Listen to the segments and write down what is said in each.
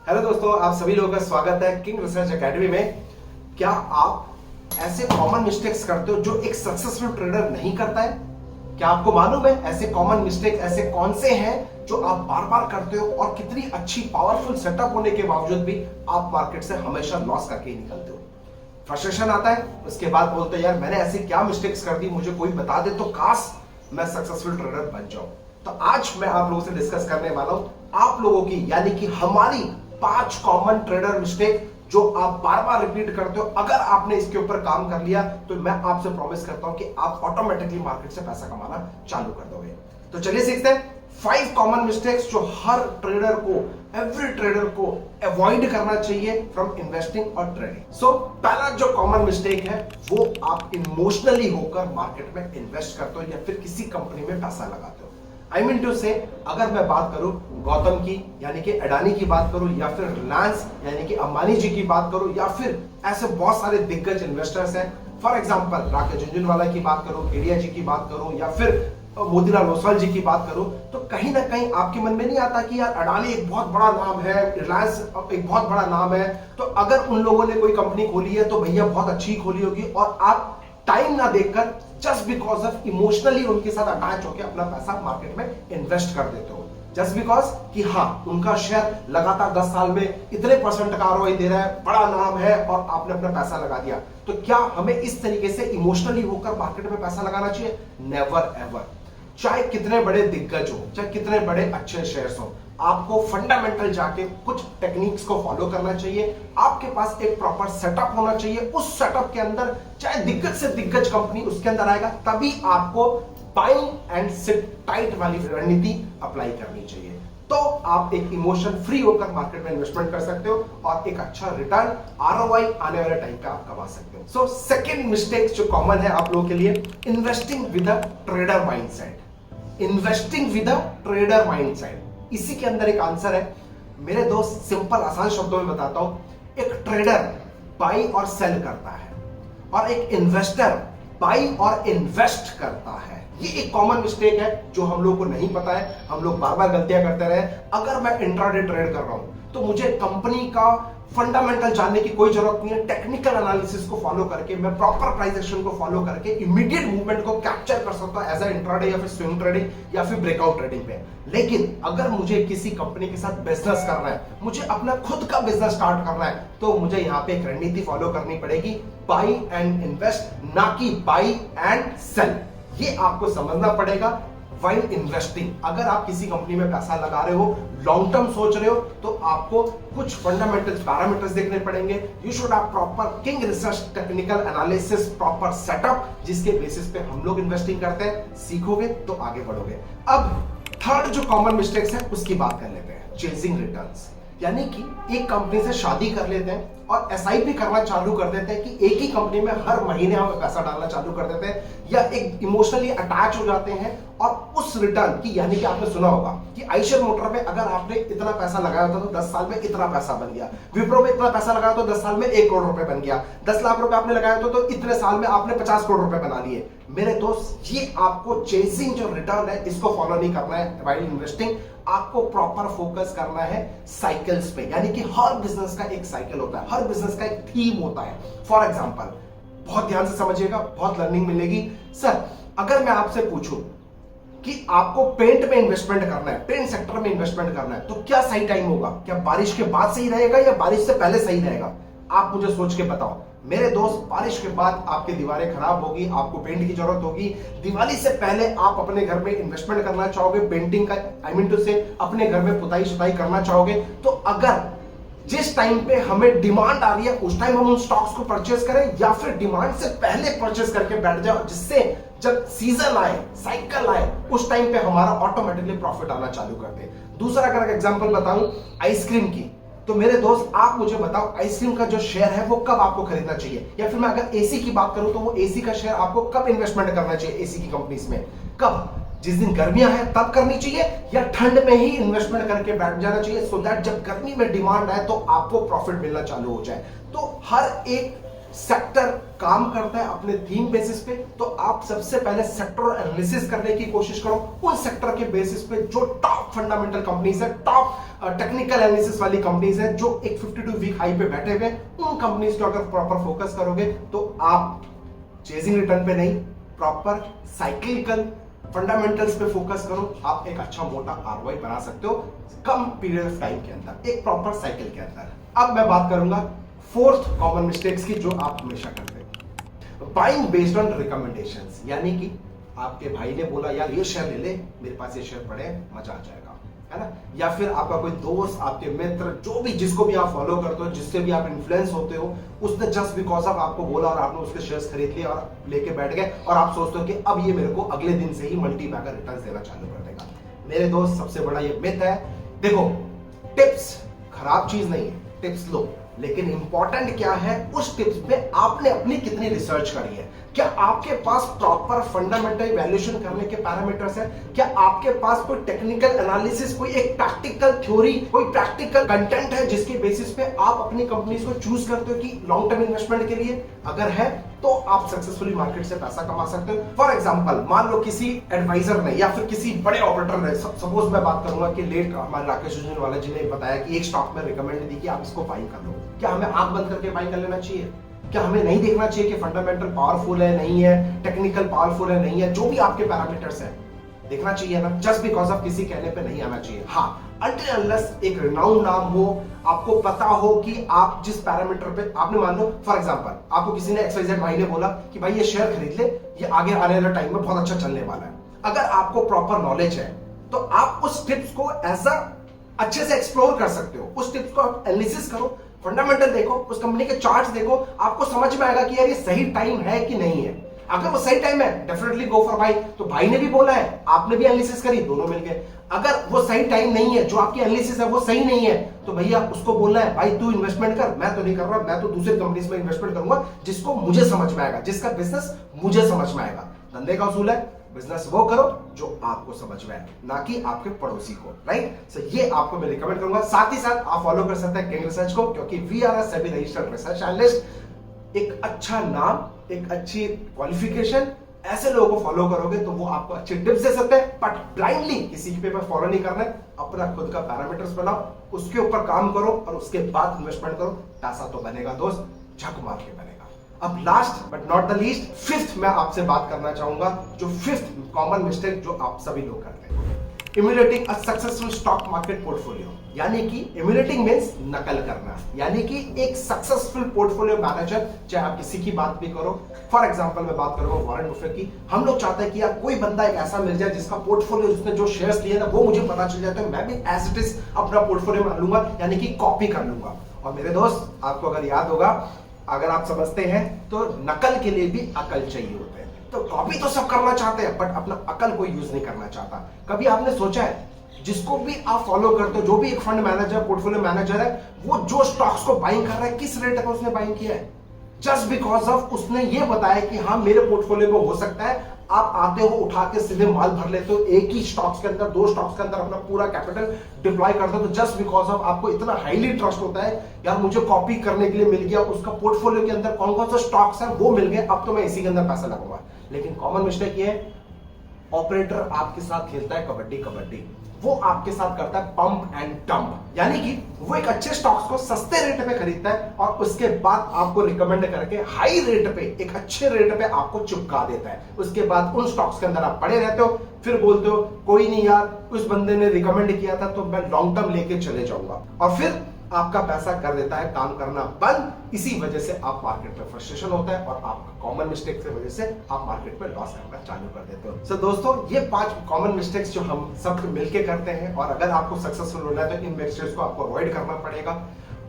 Hello दोस्तों, आप सभी लोगों का स्वागत है किंग रिसर्च एकेडमी में। क्या आप ऐसे कॉमन मिस्टेक्स करते हो जो एक सक्सेसफुल ट्रेडर नहीं करता है? क्या आपको मालूम है ऐसे कॉमन मिस्टेक ऐसे कौन से हैं जो आप बार बार करते हो और कितनी अच्छी पावरफुल सेटअप होने के बावजूद भी आप मार्केट से हमेशा लॉस करके ही निकलते हो? फ्रस्ट्रेशन आता है, उसके बाद बोलते हैं यार मैंने ऐसी क्या मिस्टेक्स कर दी, मुझे कोई बता दे तो काश मैं सक्सेसफुल ट्रेडर बन जाऊं। तो आज मैं आप लोगों से डिस्कस करने वाला हूं आप लोगों की यानी कि हमारी 5 कॉमन ट्रेडर मिस्टेक जो आप बार बार रिपीट करते हो। अगर आपने इसके ऊपर काम कर लिया तो मैं आपसे प्रॉमिस करता हूं कि आप ऑटोमेटिकली मार्केट से पैसा कमाना चालू कर दोगे। तो चलिए सीखते हैं 5 कॉमन मिस्टेक्स जो हर ट्रेडर को, एवरी ट्रेडर को अवॉइड करना चाहिए फ्रॉम इन्वेस्टिंग और ट्रेडिंग। सो पहला जो कॉमन मिस्टेक है वो आप इमोशनली होकर मार्केट में इन्वेस्ट करते हो या फिर किसी कंपनी में पैसा लगाते हो। आई मीन टू से, अगर मैं बात करूं गौतम की यानी कि अडानी की बात करूं या फिर रिलायंस यानी कि अंबानी जी की बात करूं या फिर ऐसे बहुत सारे दिग्गज इन्वेस्टर्स हैं, फॉर एग्जांपल राकेश झुनझुनवाला की बात करूं, केडिया जी की बात करूं या फिर मोतीलाल ओसवाल जी की बात करूं, तो कहीं ना कहीं आपके मन में नहीं आता कि यार अडानी एक बहुत बड़ा नाम है, रिलायंस एक बहुत बड़ा नाम है, तो अगर उन लोगों ने कोई कंपनी खोली है तो भैया बहुत अच्छी खोली होगी, और आप टाइम ना देखकर जस्ट बिकॉज ऑफ इमोशनली उनके साथ अटैच होकर अपना पैसा मार्केट में इन्वेस्ट कर देते हो। जस्ट बिकॉज कि हाँ उनका शेयर लगातार 10 साल में इतने % का आरओआई दे रहा है, बड़ा नाम है, और आपने अपना पैसा लगा दिया। तो क्या हमें इस तरीके से इमोशनली होकर मार्केट में पैसा लगाना चाहिए? Never ever. चाहे कितने बड़े दिग्गज हो, चाहे कितने बड़े अच्छे शेयर्स हो, आपको फंडामेंटल जाके कुछ टेक्निक्स को फॉलो करना चाहिए। आपके पास एक प्रॉपर सेटअप होना चाहिए। उस सेटअप के अंदर चाहे दिग्गज से दिग्गज कंपनी उसके अंदर आएगा, तभी आपको बाइंग एंड सिट टाइट वाली रणनीति अप्लाई करनी चाहिए। तो आप एक इमोशन फ्री होकर मार्केट में इन्वेस्टमेंट कर सकते हो और एक अच्छा रिटर्न आरओआई आने वाले टाइम पे आप कमा सकते हो। सो सेकंड मिस्टेक जो कॉमन है आप लोगों के लिए, investing with a trader mindset. Investing with a trader mindset, इसी के अंदर एक आंसर है। मेरे दोस्त सिंपल आसान शब्दों में बताता हूं, एक ट्रेडर बाई और सेल करता है और एक इन्वेस्टर बाई और इन्वेस्ट करता है। ये एक कॉमन मिस्टेक है जो हम लोग को नहीं पता है, हम लोग बार बार गलतियां करते रहे। अगर मैं इंट्राडे ट्रेड कर रहा हूं तो मुझे कंपनी का फंडामेंटल जानने की कोई जरूरत नहीं है। टेक्निकल एनालिसिस को फॉलो करके, मैं प्रॉपर प्राइस एक्शन को फॉलो करके इमीडिएट मूवमेंट को कैप्चर कर सकता हूं एज अ इंट्राडे या फिर स्विंग ट्रेडिंग या फिर ब्रेकआउट ट्रेडिंग पे। लेकिन अगर मुझे किसी कंपनी के साथ बिजनेस करना है, मुझे अपना खुद का बिजनेस स्टार्ट करना है, तो मुझे यहां पे एक रणनीति फॉलो करनी पड़ेगी, बाई एंड इन्वेस्ट, ना कि बाई एंड सेल। ये आपको समझना पड़ेगा वाइल इन्वेस्टिंग। अगर आप किसी कंपनी में पैसा लगा रहे हो, लॉन्ग टर्म सोच रहे हो, तो आपको कुछ फंडामेंटल्स पैरामीटर्स देखने पड़ेंगे। You should have proper king research technical analysis, proper setup, जिसके बेसिस पे हम लोग इन्वेस्टिंग करते हैं। सीखोगे तो आगे बढ़ोगे। अब थर्ड जो कॉमन मिस्टेक्स है उसकी बात कर लेते हैं, चेजिंग रिटर्न्स। यानी कि एक कंपनी से शादी कर लेते हैं और एसआईपी करना चालू कर देते हैं कि एक ही कंपनी में हर महीने हम पैसा डालना चालू कर देते हैं, या एक इमोशनली अटैच हो जाते हैं और उस रिटर्न की, यानी कि आपने सुना होगा कि आइशर मोटर में अगर आपने इतना पैसा लगाया था तो 10 साल में इतना पैसा बन गया, विप्रो में इतना पैसा लगाया तो 10 साल में 1 करोड़ रुपए बन गया, 10 लाख रुपए आपने लगाया तो इतने साल में आपने 50 करोड़ रुपए बना लिए। मेरे दोस्त, ये आपको चेजिंग जो रिटर्न है इसको फॉलो नहीं करना है व्हाइल इन्वेस्टिंग। आपको प्रॉपर फोकस करना है साइकिल्स पे, यानी कि हर बिजनेस का एक साइकिल होता है, हर बिजनेस का एक थीम होता है। फॉर एग्जांपल, बहुत ध्यान से समझिएगा, बहुत लर्निंग मिलेगी। सर, अगर मैं आपसे पूछूं कि आपको पेंट में इन्वेस्टमेंट करना है, पेंट सेक्टर में इन्वेस्टमेंट करना है, तो क्या सही टाइम होगा? क्या बारिश के बाद सही रहेगा या बारिश से पहले सही रहेगा? आप मुझे सोच के बताओ। मेरे दोस्त, बारिश के बाद आपकी दीवारें खराब होगी, आपको पेंट की जरूरत होगी। दिवाली से पहले आप अपने घर में इन्वेस्टमेंट करना चाहोगे पेंटिंग का, आई मीन टू से अपने घर में पुताई सुताई करना चाहोगे, तो अगर जिस टाइम पे हमें डिमांड आ रही है उस टाइम हम उन स्टॉक्स को परचेस करें, या फिर डिमांड से पहले परचेस करके बैठ जाओ, जिससे जब सीजन आए, साइकिल आए, उस टाइम पे हमारा ऑटोमेटिकली प्रॉफिट आना चालू कर दे। दूसरा अगर एग्जांपल बताऊं आइसक्रीम की, तो मेरे दोस्त आप मुझे बताओ आइसक्रीम का जो शेयर है वो कब आपको खरीदना चाहिए? या फिर मैं अगर एसी की बात करूं तो वो एसी का शेयर आपको कब इन्वेस्टमेंट करना चाहिए एसी की कंपनीज में? कब? जिस दिन गर्मियां हैं तब करनी चाहिए, या ठंड में ही इन्वेस्टमेंट करके बैठ जाना चाहिए, सो दैट जब गर्मी में डिमांड आए तो आपको प्रॉफिट मिलना चालू हो जाए। तो हर एक सेक्टर काम करता है अपने थीम बेसिस पे, तो आप सबसे पहले सेक्टर एनालिसिस करने की कोशिश करो उन सेक्टर के बेसिस पे जो टॉप फंडामेंटल कंपनीज है, टॉप टेक्निकल एनालिसिस वाली कंपनीज है, जो एक 52 वीक हाई पे बैठे हुए, उन कंपनीज को अगर प्रॉपर फोकस करोगे तो आप चेजिंग रिटर्न पे नहीं, प्रॉपर साइक्लिकल फंडामेंटल्स पे फोकस करो, आप एक अच्छा मोटा आरओआई बना सकते हो कम पीरियड ऑफ टाइम के अंदर, एक प्रॉपर साइकिल के अंदर। अब मैं बात करूंगा फोर्थ कॉमन मिस्टेक्स की जो आप हमेशा करते हैं, बाइंग बेस्ड ऑन रिकमेंडेशंस। यानी कि आपके भाई ने बोला यार ये शेयर ले ले, मेरे पास ये शेयर पड़े, मजा आ जाएगा, है ना। या फिर आपका कोई दोस्त, आपके मित्र, जो भी जिसको भी आप फॉलो करते हो, जिससे भी आप इन्फ्लुएंस होते हो, उसने जस्ट बिकॉज ऑफ आपको बोला और आपने उसके शेयर्स खरीद लिए और लेके बैठ गए और आप सोचते हो कि अब ये मेरे को अगले दिन से ही मल्टी बैगर रिटर्न देना चालू कर देगा। मेरे दोस्त, सबसे बड़ा ये मिथ है। देखो, टिप्स खराब चीज नहीं है, टिप्स लो, लेकिन इंपॉर्टेंट क्या है, उस टिप्स पे आपने अपनी कितनी रिसर्च करी है। क्या आपके पास प्रॉपर फंडामेंटल वैल्यूएशन करने के पैरामीटर्स है? क्या आपके पास कोई टेक्निकल एनालिसिस, कोई एक प्रैक्टिकल थ्योरी, कोई प्रैक्टिकल कंटेंट है जिसके बेसिस पे आप अपनी कंपनीज को चूज करते हो कि लॉन्ग टर्म इन्वेस्टमेंट के लिए? अगर है तो आप सक्सेसफुली मार्केट से पैसा कमा सकते हो। फॉर एग्जांपल, मान लो किसी एडवाइजर ने या फिर किसी बड़े ऑपरेटर ने, सपोज मैं बात करूंगा कि लेट हमारे राकेश झुनझुनवाला जी ने बताया कि एक स्टॉक में रिकमेंड दी कि आप इसको बाई कर लो। क्या हमें आंख बंद करके बाई कर लेना चाहिए? क्या हमें नहीं देखना चाहिए कि फंडामेंटल पावरफुल है, नहीं है, टेक्निकल पावरफुल है, नहीं है, जो भी आपके पैरामीटर्स हैं, देखना चाहिए ना। जस्ट बिकॉज ऑफ किसी कहने पे नहीं आना चाहिए। हाँ, अनटिल अनलेस एक रिनाउंड नाम हो, आपको पता हो कि आप जिस पैरामीटर पे, आपने मान लो फॉर एग्जांपल आपको किसी ने XYZ भाई ने बोला कि भाई ये शेयर खरीद ले, ये आगे आने वाले टाइम में बहुत अच्छा चलने वाला है। अगर आपको प्रॉपर नॉलेज है तो आप उस टिप्स को ऐसा अच्छे से एक्सप्लोर कर सकते हो। उस टिप्स को आप एनालिसिस करो, फंडामेंटल देखो, उस कंपनी के चार्ट्स देखो, आपको समझ में आएगा कि यार ये सही टाइम है कि नहीं है। अगर वो सही टाइम है, डेफिनेटली गो फॉर बाई। तो भाई ने भी बोला है, आपने भी एनालिसिस करी, दोनों मिल गए। अगर वो सही टाइम नहीं है, जो आपकी एनालिसिस है वो सही नहीं है, तो भैया उसको बोलना है भाई तू इन्वेस्टमेंट कर, मैं तो नहीं कर रहा, मैं तो दूसरी कंपनीज में इन्वेस्टमेंट करूंगा जिसको मुझे समझ में आएगा, जिसका बिजनेस मुझे समझ में आएगा। धंधे का उसूल है, बिजनेस वो करो जो आपको समझ में आए, ना कि आपके पड़ोसी को, राइट। सो ये आपको मैं रिकमेंड करूंगा। साथ ही साथ आप फॉलो कर सकते हैं किंग रिसर्च को, क्योंकि we are a SEBI registered research analyst. एक अच्छा नाम, एक अच्छी क्वालिफिकेशन, ऐसे लोगों को फॉलो करोगे तो वो आपको अच्छे टिप्स दे सकते हैं। बट ब्लाइंडली किसी के पेपर फॉलो नहीं करना है, अपना खुद का पैरामीटर्स बनाओ, उसके ऊपर काम करो और उसके बाद इन्वेस्टमेंट करो। पैसा तो बनेगा दोस्त, झक मार के बनेगा। अब last but not the least, fifth मैं आपसे बात करना चाहूंगा, जो फिफ्थ कॉमन मिस्टेक जो आप सभी लोग करते हैं, emulating a successful stock market portfolio. यानी कि इम्यूलेटिंग मींस नकल करना, यानी कि एक सक्सेसफुल पोर्टफोलियो मैनेजर, चाहे आप किसी की बात भी करो, फॉर एग्जांपल मैं बात करूंगा वॉरेन बफेट की। हम लोग चाहते हैं कि यार कोई बंदा एक ऐसा मिल जाए जिसका पोर्टफोलियो, जिसने जो शेयर्स लिए ना वो मुझे पता चल जाए, तो मैं भी एज इट इज अपना पोर्टफोलियो मान लूंगा, यानी कि कॉपी कर लूंगा। और मेरे दोस्त, आपको अगर याद होगा, अगर आप समझते हैं तो नकल के लिए भी अकल चाहिए होते हैं। तो कॉपी तो सब करना चाहते हैं, बट अपना अकल कोई यूज नहीं करना चाहता। कभी आपने सोचा है, जिसको भी आप फॉलो करते हो, जो भी एक फंड मैनेजर, पोर्टफोलियो मैनेजर है, वो जो स्टॉक्स को बाइंग कर रहा है, किस रेट पर उसने बाइंग किया है? जस्ट बिकॉज ऑफ उसने ये बताया कि हाँ मेरे पोर्टफोलियो में हो सकता है। आप आते हो, उठा के सीधे माल भर लेते हो, एक ही स्टॉक्स के अंदर, दो स्टॉक्स के अंदर अपना पूरा कैपिटल डिप्लॉय करते हो। तो जस्ट बिकॉज ऑफ आपको इतना हाईली ट्रस्ट होता है, यार मुझे कॉपी करने के लिए मिल गया, उसका पोर्टफोलियो के अंदर कौन कौन से स्टॉक्स हैं वो मिल गए, अब तो मैं इसी के अंदर पैसा लगाऊंगा। लेकिन कॉमन मिस्टेक ये है, ऑपरेटर आपके साथ खेलता है कबड्डी कबड्डी, वो आपके साथ करता है पंप एंड डंप। यानी कि वो एक अच्छे स्टॉक्स को सस्ते रेट पे खरीदता है और उसके बाद आपको रिकमेंड करके हाई रेट पे, एक अच्छे रेट पे आपको चिपका देता है। उसके बाद उन स्टॉक्स के अंदर आप पड़े रहते हो, फिर बोलते हो कोई नहीं यार, उस बंदे ने रिकमेंड किया था तो मैं लॉन्ग टर्म लेके चले जाऊंगा, और फिर आपका पैसा कर देता है काम करना बंद। इसी वजह से आप मार्केट में फ्रस्ट्रेशन होता है और आपका कॉमन मिस्टेक की वजह से आप मार्केट में लॉस करना चालू कर देते हो। सो दोस्तों, ये 5 कॉमन मिस्टेक्स जो हम सब मिलके करते हैं, और अगर आपको सक्सेसफुल होना है तो इन मिस्टेक्स को आपको अवॉइड करना पड़ेगा।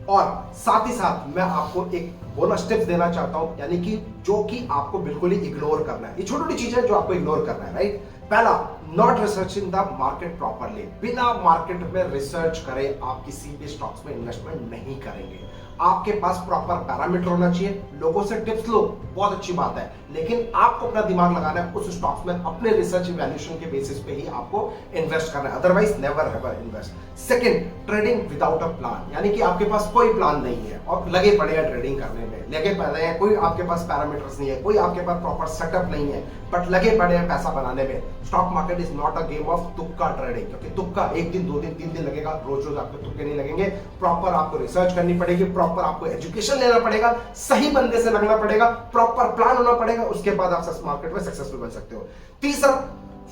और साथ ही साथ मैं आपको एक बोनस टिप्स देना चाहता हूं, यानी कि जो कि आपको बिल्कुल ही इग्नोर करना है। ये छोटी छोटी चीजें जो आपको इग्नोर करना है, राइट। पहला, not researching the market properly, बिना मार्केट में रिसर्च करे आप किसी भी स्टॉक्स में इन्वेस्टमेंट नहीं करेंगे। आपके पास प्रॉपर पैरामीटर होना चाहिए। लोगों से टिप्स लो, बहुत अच्छी बात है, लेकिन आपको अपना दिमाग लगाना है उस स्टॉक्स में, अपने रिसर्च इवैल्यूएशन के बेसिस पे ही आपको इन्वेस्ट करना है, otherwise never ever invest. Second, trading without a plan, यानी कि आपके पास कोई प्लान नहीं है और लगे पड़े हैं ट्रेडिंग करने में, लगे पड़े हैं, कोई आपके पास पैरामीटर्स नहीं है, कोई आपके पास प्रॉपर सेटअप नहीं है, बट लगे पड़े हैं पैसा बनाने में। Stock market is not a game of तुक्का ट्रेडिंग, क्योंकि तुक्का एक दिन, 2 दिन, 3 दिन लगेगा, रोज रोज आपको तुक्के नहीं लगेंगे। प्रॉपर आपको रिसर्च करनी पड़ेगी, प्रॉपर आपको एजुकेशन लेना पड़ेगा, सही बंदे से लगना पड़ेगा, प्रॉपर प्लान होना पड़ेगा, उसके बाद आप मार्केट में सक्सेसफुल बन सकते हो। तीसरा,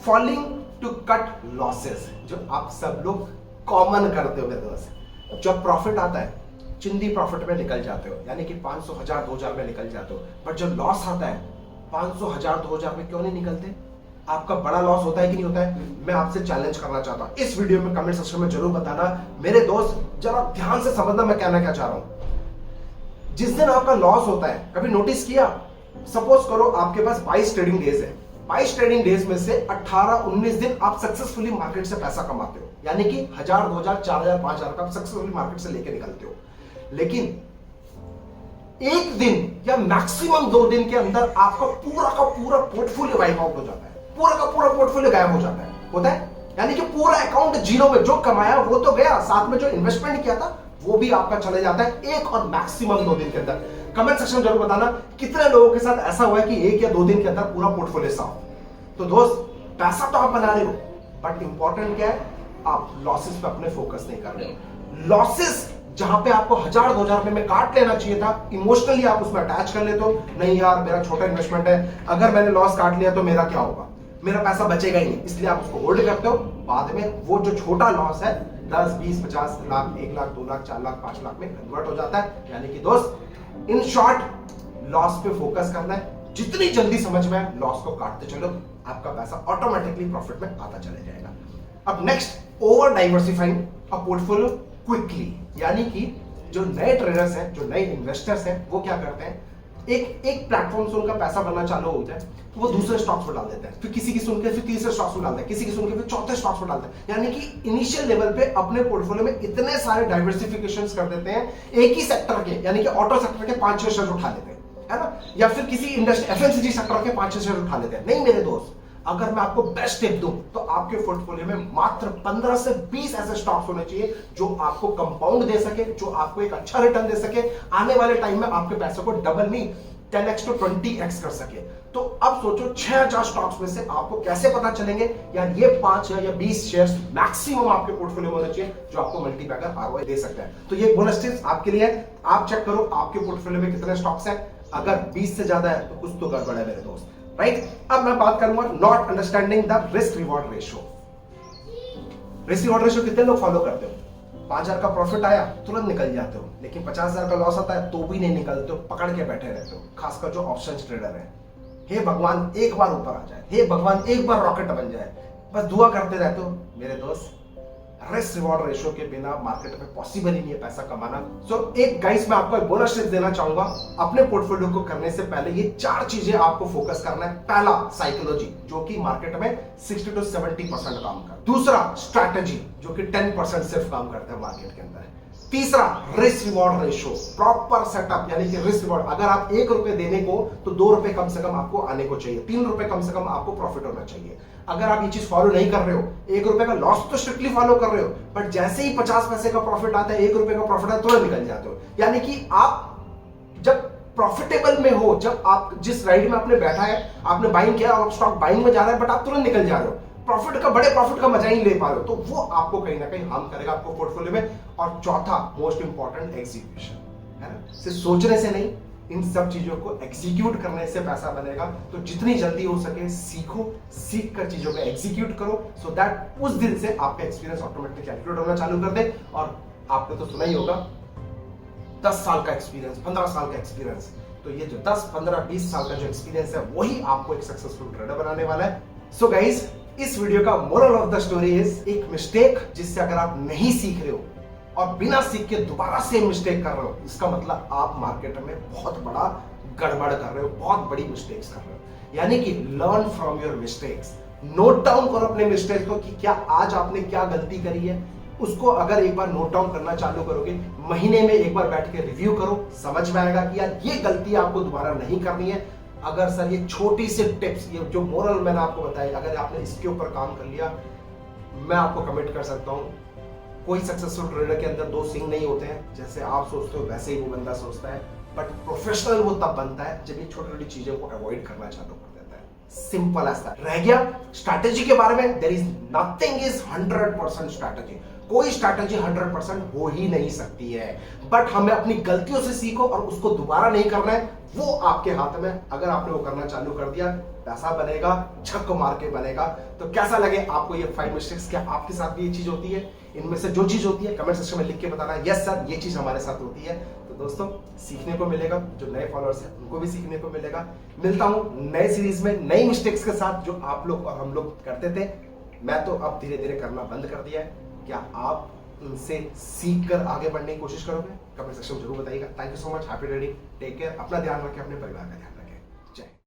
फॉलिंग टू कट लॉसेस, जो आप सब लोग कॉमन करते हो मेरे दोस्त। जब प्रॉफिट आता है चिंदी प्रॉफिट में निकल जाते हो, यानी कि 500, 1000, 2000 में निकल जाते हो, बट जब लॉस आता है 500, 1000, 2000 में क्यों नहीं निकलते? आपका बड़ा लॉस होता है कि नहीं होता है? मैं आपसे चैलेंज करना चाहता हूं, इस वीडियो में कमेंट सेक्शन में जरूर बताना मेरे दोस्त, जरा ध्यान से समझना मैं कहना क्या चाह रहा हूं। जिस दिन आपका लॉस होता है, कभी नोटिस किया, सपोज करो आपके पास 22 ट्रेडिंग डेज है, 22 ट्रेडिंग डेज में से 18-19 दिन आप सक्सेसफुली मार्केट से पैसा कमाते हो, यानी कि 1000, 2000, 4000, 5000 का आप सक्सेसफुली मार्केट से लेके निकलते हो। लेकिन एक दिन या मैक्सिमम 2 दिन के अंदर आपका पूरा का पूरा पोर्टफोलियो वाइप आउट हो जाता है, पूरा का पूरा पोर्टफोलियो गायब हो जाता है, होता है, यानी कि पूरा अकाउंट जीरो में, जो कमाया वो तो गया, साथ में जो इन्वेस्टमेंट किया था वो भी आपका चले जाता है एक और मैक्सिमम 2 दिन के अंदर। कमेंट सेक्शन में जरूर बताना कितने लोगों के साथ ऐसा हुआ है कि 1 या 2 दिन के अंदर पूरा पोर्टफोलियो साफ। तो दोस्त, पैसा तो आप बना रहे हो, बट इंपॉर्टेंट क्या है, आप लॉसेस पे अपने फोकस नहीं कर रहे हो। लॉसेस जहां पे आपको 1000, 2000 रुपए में काट लेना चाहिए था, इमोशनली आप उसमें अटैच कर लेते हो, नहीं यार मेरा छोटा इन्वेस्टमेंट है, अगर मैंने लॉस काट लिया तो मेरा क्या होगा, मेरा पैसा बचेगा ही नहीं, इसलिए आप उसको होल्ड करते हो। बाद में वो जो छोटा लॉस है 10, 20, 50 लाख, 1 लाख, 2 लाख, 4 लाख, 5 लाख में कन्वर्ट हो जाता है। यानी कि दोस्त, इन शॉर्ट, लॉस पे फोकस करना है, जितनी जल्दी समझ में लॉस को काटते चलो, आपका पैसा ऑटोमेटिकली प्रॉफिट में आता चले जाएगा। अब next, over diversifying a portfolio quickly, यानी कि जो नए ट्रेडर्स हैं, जो नए इन्वेस्टर्स हैं, वो क्या करते हैं, एक प्लेटफॉर्म से उनका पैसा बनना चालू होता है तो वो दूसरे स्टॉक्स में डाल देते हैं, फिर किसी की सुन के फिर तीसरे स्टॉक्स में डालते हैं, किसी की सुन के फिर चौथे स्टॉक्स में डालते हैं, यानी कि इनिशियल लेवल पे अपने पोर्टफोलियो में इतने सारे डाइवर्सिफिकेशंस कर देते हैं, एक ही सेक्टर के, यानी कि ऑटो सेक्टर के 5-6 शेयर उठा लेते हैं, है ना, या फिर किसी इंडस्ट्री एफएमसीजी सेक्टर के 5-6 शेयर उठा लेते हैं। नहीं मेरे दोस्त, अगर मैं आपको बेस्ट टिप दूं तो आपके पोर्टफोलियो में मात्र 15 से 20 ऐसे स्टॉक्स होने चाहिए जो आपको कंपाउंड दे सके, जो आपको एक अच्छा रिटर्न दे सके, आने वाले टाइम में आपके पैसे को डबल नहीं 10x to 20x कर सके। तो अब सोचो 6000 स्टॉक्स में से आपको कैसे पता चलेंगे यार ये 5 या 20 शेयर्स मैक्सिमम आपके पोर्टफोलियो में होने चाहिए जो आपको मल्टीबैगर आरओआई दे सकता है। तो ये बोनस टिप्स आपके लिए है, आप चेक करो आपके पोर्टफोलियो में कितने स्टॉक्स हैं, अगर 20 से ज्यादा है तो कुछ तो गड़बड़ है मेरे दोस्त, राइट। अब मैं बात करूंगा not understanding the risk reward ratio. Risk reward ratio कितने लोग फॉलो करते हो? 5000 का प्रॉफिट आया तुरंत निकल जाते हो, लेकिन 50000 का लॉस आता है तो भी नहीं निकलते हो, पकड़ के बैठे रहते हो, खासकर जो ऑप्शन ट्रेडर है। हे भगवान एक बार ऊपर आ जाए, हे भगवान एक बार रॉकेट बन जाए, बस दुआ करते रहते हो मेरे दोस्त। रिस्क रिवॉर्ड रेशियो के बिना मार्केट में पॉसिबल ही नहीं है पैसा कमाना। सो एक गाइस मैं आपको एक बोनस टिप देना चाहूंगा, अपने पोर्टफोलियो को करने से पहले ये 4 चीजें आपको फोकस करना है। पहला, साइकोलॉजी, जो कि मार्केट में 60 to 70% काम करता है। दूसरा, स्ट्रैटेजी, जो कि 10% सिर्फ काम करता है मार्केट के अंदर। तीसरा, risk reward ratio, proper setup, यानी कि रिस्क रिवॉर्ड, अगर आप 1 रुपए देने को तो 2 रुपए कम से कम आपको आने को चाहिए, 3 रुपए कम से कम आपको प्रॉफिट होना चाहिए। अगर आप ये चीज फॉलो नहीं कर रहे हो, 1 रुपए का लॉस तो स्ट्रिक्टली फॉलो कर रहे हो, बट जैसे ही 50 पैसे का प्रॉफिट आता है, 1 रुपए का प्रॉफिट आता है, तुरंत निकल जाते हो। यानी कि आप जब प्रॉफिटेबल में हो, जब आप जिस राइड में आपने बैठा है, आपने बाइंग किया और स्टॉक बाइंग में जा रहा है, बट आप तुरंत निकल जा रहे हो, प्रॉफिट का, बड़े प्रॉफिट का मजा ही ले पा रहे हो, तो वो आपको कहीं ना कहीं हार्म करेगा आपको पोर्टफोलियो में। और चौथा, मोस्ट इंपॉर्टेंट, एग्जीक्यूशन, है ना, सिर्फ सोचने से नहीं, इन सब चीजों को एग्जीक्यूट करने से पैसा बनेगा। तो जितनी जल्दी हो सके सीखो, सीख कर चीजों को एग्जीक्यूट करो, सो दैट उस दिन से आपका एक्सपीरियंस ऑटोमेटिक कैलकुलेट होना चालू कर दे। और आपने तो सुना ही होगा 10 साल का एक्सपीरियंस, 15 साल का एक्सपीरियंस, तो ये जो 10, 15, 20 साल का जो एक्सपीरियंस है वही आपको एक सक्सेसफुल ट्रेडर बनाने वाला है। सो गाइज, इस वीडियो का moral of the story is, एक मिस्टेक जिससे अगर आप नहीं सीख रहे हो और बिना सीख के दोबारा सेम मिस्टेक कर रहे हो, इसका मतलब आप मार्केट में बहुत बड़ा गड़बड़ कर रहे हो, बहुत बड़ी मिस्टेक्स कर रहे हो। यानी कि learn from your mistakes, note down करो अपने मिस्टेक को कि क्या आज आपने क्या गलती करी है। उसको अगर एक बार नोट डाउन करना चालू करोगे, महीने में एक बार बैठ के रिव्यू करो, समझ में आएगा कि यार ये गलती आपको दोबारा नहीं करनी है। अगर सर ये छोटी सी टिप्स, ये जो मोरल मैंने आपको बताई, अगर आपने इसके ऊपर काम कर लिया, मैं आपको कमिट कर सकता हूं कोई सक्सेसफुल ट्रेडर के अंदर दो सिंह नहीं होते हैं। जैसे आप सोचते हो वैसे ही वो बंदा सोचता है, बट प्रोफेशनल वो तब बनता है जब ये छोटी छोटी चीजों को अवॉइड करना चालू कर देता है। सिंपल ऐसा रह गया। स्ट्रैटेजी के बारे में, there is nothing is 100% strategy. कोई स्ट्रैटेजी 100% हो ही नहीं सकती है, बट हमें अपनी गलतियों से सीखो और उसको दोबारा नहीं करना है, वो आपके हाथ में। अगर आपने वो करना चालू कर दिया, पैसा बनेगा, झक मार के बनेगा। तो कैसा लगे आपको ये 5 मिस्टेक्स? क्या आपके साथ भी ये चीज होती है? इनमें से जो चीज होती है कमेंट सेक्शन में लिख के बताना, यस सर ये चीज हमारे साथ होती है। तो दोस्तों सीखने को मिलेगा, जो नए फॉलोअर्स हैं उनको भी सीखने को मिलेगा। मिलता हूं नए सीरीज में नई मिस्टेक्स के साथ जो आप लोग और हम लोग करते थे। मैं तो अब धीरे धीरे करना बंद कर दिया है। क्या आप इनसे सीख कर आगे बढ़ने की कोशिश करोगे? कमेंट सेक्शन में जरूर बताइएगा। Thank you so much. Happy trading, take care, अपना ध्यान रखें, अपने परिवार का ध्यान रखें।